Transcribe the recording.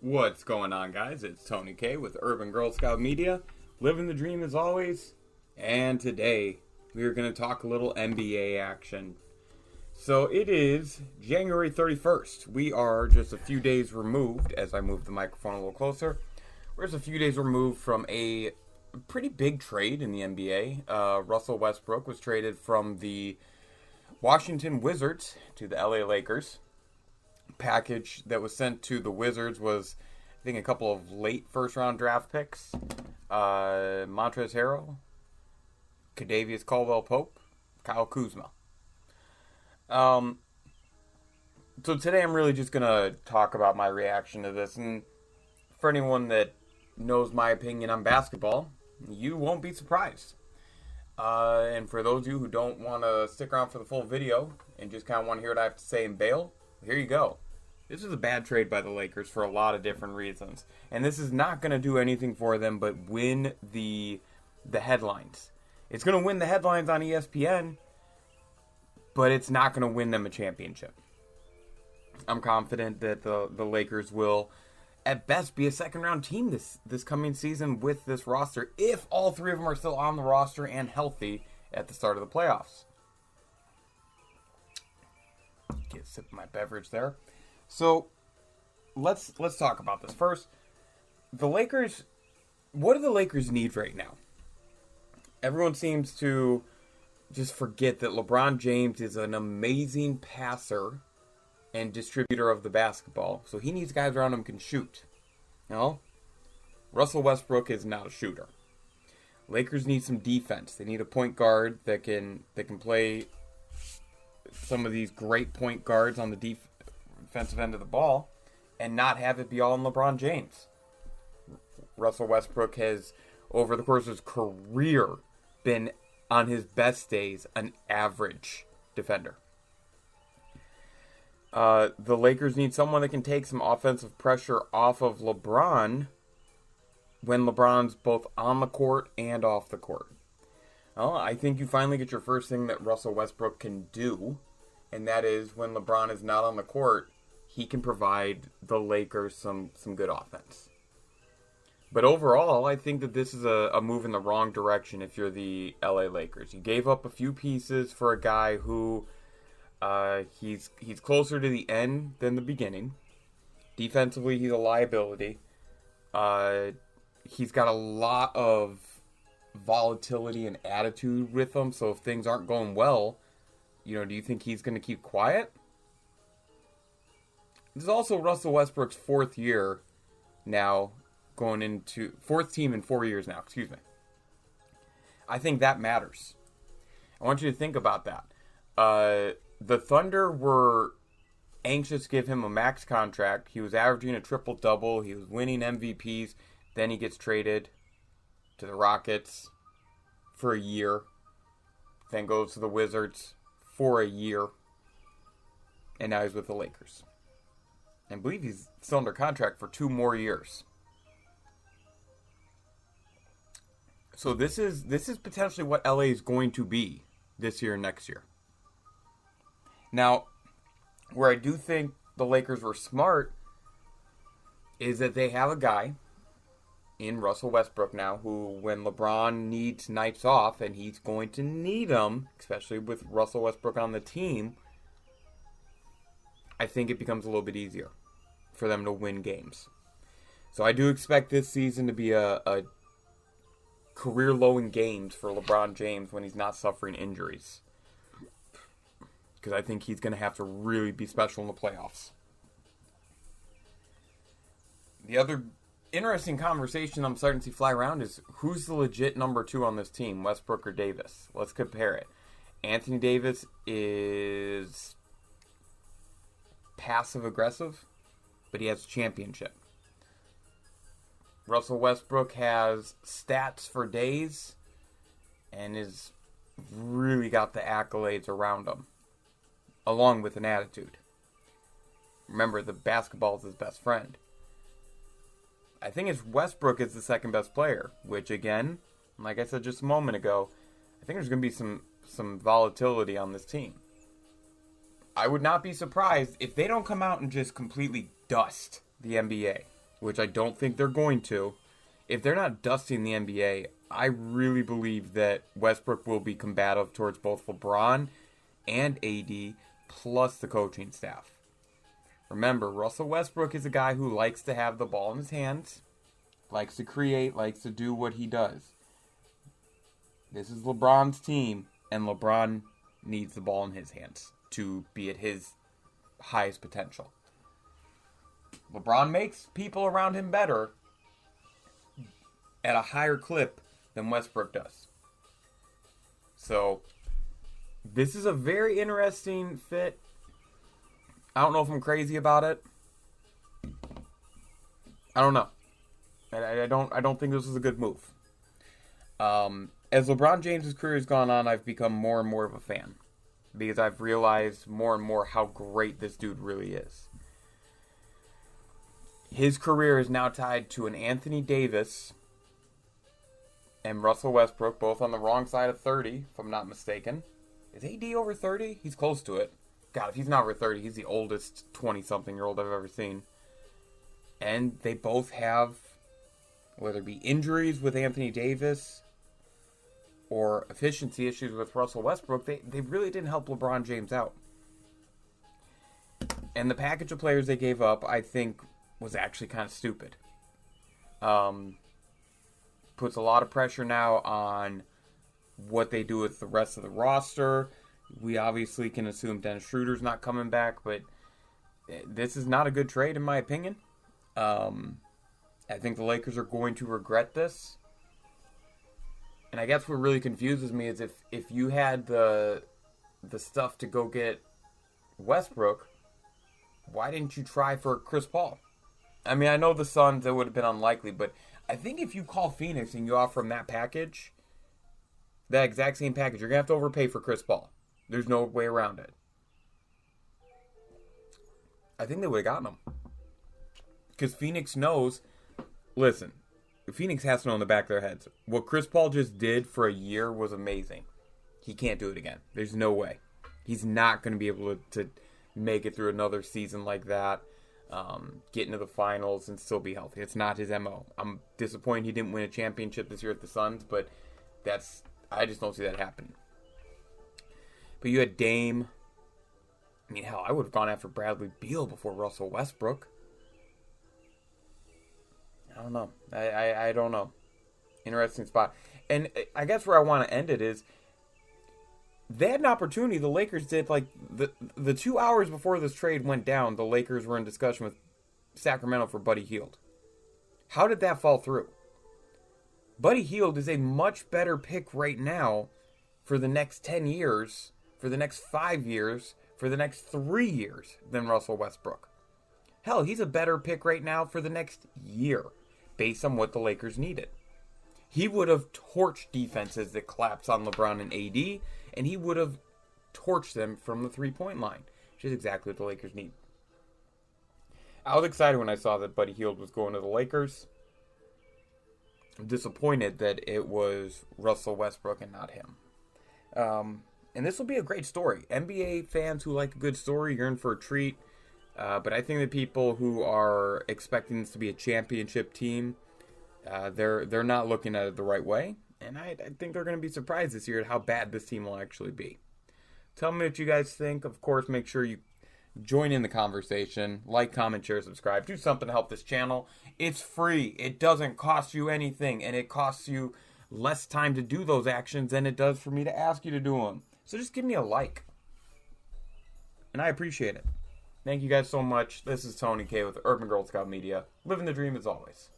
What's going on, guys? It's Tony K with Urban Girl Scout Media, living the dream as always. And today we are going to talk a little NBA action. So it is January 31st. We are just a few days removed, as I move the microphone a little closer. We're just a few days removed from a pretty big trade in the NBA. Russell Westbrook was traded from the Washington Wizards to the LA Lakers. Package that was sent to the Wizards was, I think, a couple of late first-round draft picks. Montrezl Harrell, Kadavius Caldwell-Pope, Kyle Kuzma. So today I'm really just going to talk about my reaction to this. And for anyone that knows my opinion on basketball, you won't be surprised. And for those of you who don't want to stick around for the full video and just kind of want to hear what I have to say and bail, here you go. This is a bad trade by the Lakers for a lot of different reasons. And this is not going to do anything for them but win the headlines. It's going to win the headlines on ESPN, but it's not going to win them a championship. I'm confident that the Lakers will, at best, be a second-round team this coming season with this roster, if all three of them are still on the roster and healthy at the start of the playoffs. Get a sip of my beverage there. So, let's talk about this. First, the Lakers, what do the Lakers need right now? Everyone seems to just forget that LeBron James is an amazing passer and distributor of the basketball. So he needs guys around him who can shoot. You know? Russell Westbrook is not a shooter. Lakers need some defense. They need a point guard that can play some of these great point guards on the defensive end of the ball and not have it be all on LeBron James. Russell Westbrook has, over the course of his career, been, on his best days, an average defender. The Lakers need someone that can take some offensive pressure off of LeBron when LeBron's both on the court and off the court. Well, I think you finally get your first thing that Russell Westbrook can do, and that is when LeBron is not on the court, he can provide the Lakers some good offense. But overall, I think that this is a move in the wrong direction if you're the LA Lakers. You gave up a few pieces for a guy who he's closer to the end than the beginning. Defensively, he's a liability. He's got a lot of volatility and attitude with him, so if things aren't going well, do you think he's going to keep quiet? This is also Russell Westbrook's fourth year now, going into fourth team in 4 years now, excuse me. I think that matters. I want you to think about that. The Thunder were anxious to give him a max contract. He was averaging a triple-double. He was winning MVPs. Then he gets traded to the Rockets for a year. Then goes to the Wizards for a year. And now he's with the Lakers. I believe he's still under contract for 2 more years. So this is potentially what LA is going to be this year and next year. Now, where I do think the Lakers were smart is that they have a guy in Russell Westbrook now who, when LeBron needs nights off, and he's going to need them, especially with Russell Westbrook on the team, I think it becomes a little bit easier for them to win games. So I do expect this season to be a career low in games for LeBron James when he's not suffering injuries. Because I think he's going to have to really be special in the playoffs. The other interesting conversation I'm starting to see fly around is who's the legit number 2 on this team, Westbrook or Davis? Let's compare it. Anthony Davis is passive-aggressive, but he has a championship. Russell Westbrook has stats for days and is really got the accolades around him, along with an attitude. Remember, the basketball is his best friend. I think it's Westbrook is the second best player, which again, like I said just a moment ago, I think there's going to be some volatility on this team. I would not be surprised if they don't come out and just completely dust the NBA. which I don't think they're going to, if they're not dusting the NBA, I really believe that Westbrook will be combative towards both LeBron and AD, plus the coaching staff. Remember, Russell Westbrook is a guy who likes to have the ball in his hands, likes to create, likes to do what he does. This is LeBron's team, and LeBron needs the ball in his hands to be at his highest potential. LeBron makes people around him better at a higher clip than Westbrook does. So, this is a very interesting fit. I don't know if I'm crazy about it. I don't know. I don't think this is a good move. As LeBron James' career has gone on, I've become more and more of a fan, because I've realized more and more how great this dude really is. His career is now tied to an Anthony Davis and Russell Westbrook, both on the wrong side of 30, if I'm not mistaken. Is AD over 30? He's close to it. God, if he's not over 30, he's the oldest 20-something-year-old I've ever seen. And they both have, whether it be injuries with Anthony Davis or efficiency issues with Russell Westbrook, they really didn't help LeBron James out. And the package of players they gave up, I think, was actually kind of stupid. Puts a lot of pressure now on what they do with the rest of the roster. We obviously can assume Dennis Schroeder's not coming back, but this is not a good trade in my opinion. I think the Lakers are going to regret this. And I guess what really confuses me is if you had the stuff to go get Westbrook, why didn't you try for Chris Paul? I mean, I know the Suns, it would have been unlikely, but I think if you call Phoenix and you offer them that package, that exact same package, you're going to have to overpay for Chris Paul. There's no way around it. I think they would have gotten him. Because Phoenix knows, listen, Phoenix has to know in the back of their heads, what Chris Paul just did for a year was amazing. He can't do it again. There's no way. He's not going to be able to make it through another season like that, get into the finals and still be healthy. It's not his MO. I'm disappointed he didn't win a championship this year at the Suns, but I just don't see that happening. But you had Dame. I mean, hell, I would have gone after Bradley Beal before Russell Westbrook. I don't know. I don't know. Interesting spot. And I guess where I want to end it is, they had an opportunity. The Lakers did, like, the 2 hours before this trade went down, the Lakers were in discussion with Sacramento for Buddy Hield. How did that fall through? Buddy Hield is a much better pick right now for the next 10 years, for the next 5 years, for the next 3 years than Russell Westbrook. Hell, he's a better pick right now for the next year, based on what the Lakers needed. He would have torched defenses that collapse on LeBron and AD, and he would have torched them from the three-point line, which is exactly what the Lakers need. I was excited when I saw that Buddy Hield was going to the Lakers. I'm disappointed that it was Russell Westbrook and not him. And this will be a great story. NBA fans who like a good story, you're in for a treat. But I think that people who are expecting this to be a championship team, they're not looking at it the right way. And I think they're going to be surprised this year at how bad this team will actually be. Tell me what you guys think. Of course, make sure you join in the conversation. Like, comment, share, subscribe. Do something to help this channel. It's free. It doesn't cost you anything. And it costs you less time to do those actions than it does for me to ask you to do them. So just give me a like. And I appreciate it. Thank you guys so much. This is Tony K with Urban Girl Scout Media. Living the dream as always.